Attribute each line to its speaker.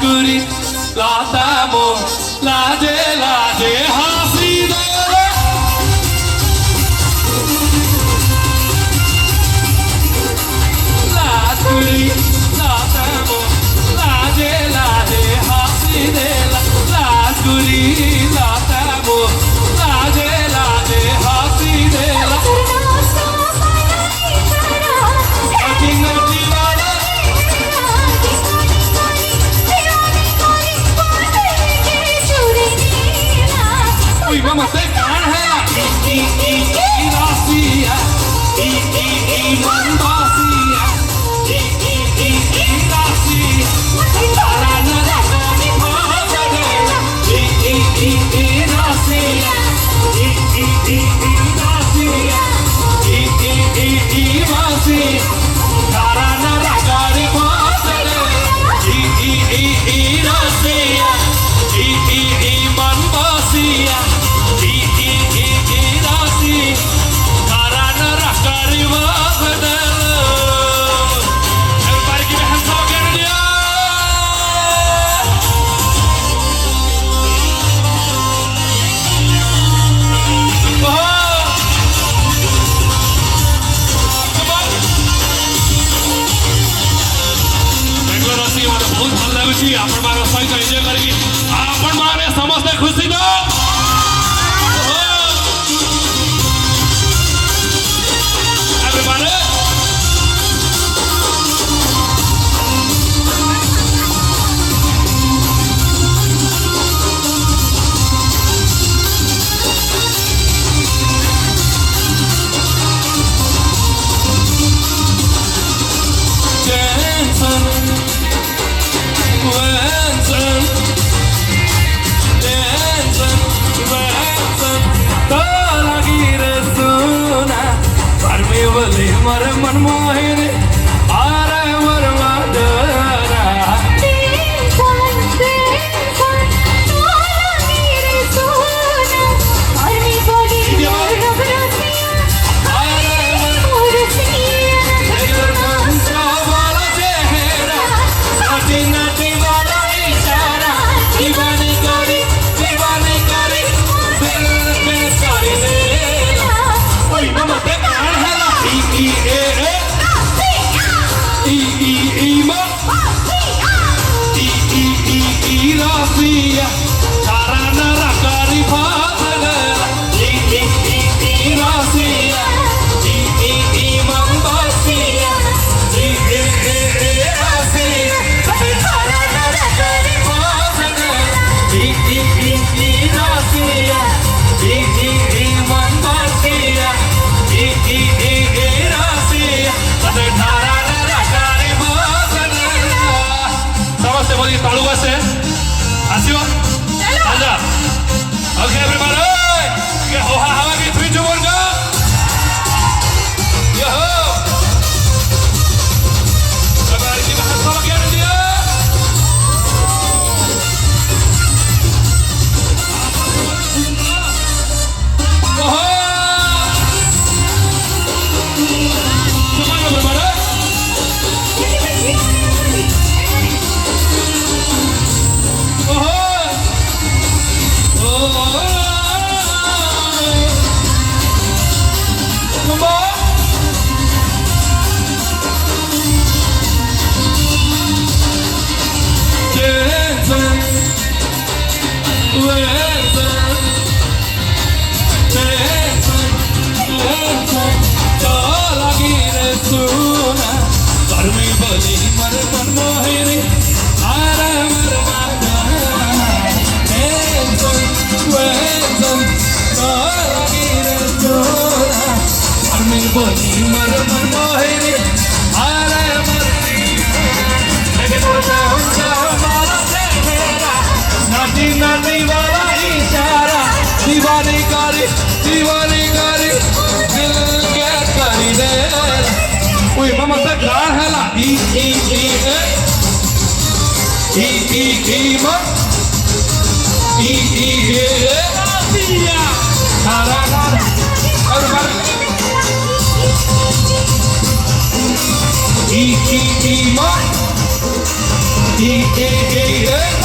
Speaker 1: Lascuri, la tamo, la de hasida. Lascuri, la tamo, la de hasida. Lascuri, la tamo, la de hasida. Vamos a hacer canja y vacía y vacía y vacía para nada con imposadera y vacía y vacía para nada con imposadera y vacía y vacía. आपण मारो सहित enjoy करेंगे आपण मारे समस्त खुशी दो everybody मर मन मोहिनी आरे मर मादरा दीवानी करी दिल के करी दे ओए मामा सा गान है ला ई मा दिया सारा और बार ई मा E, E, E, E.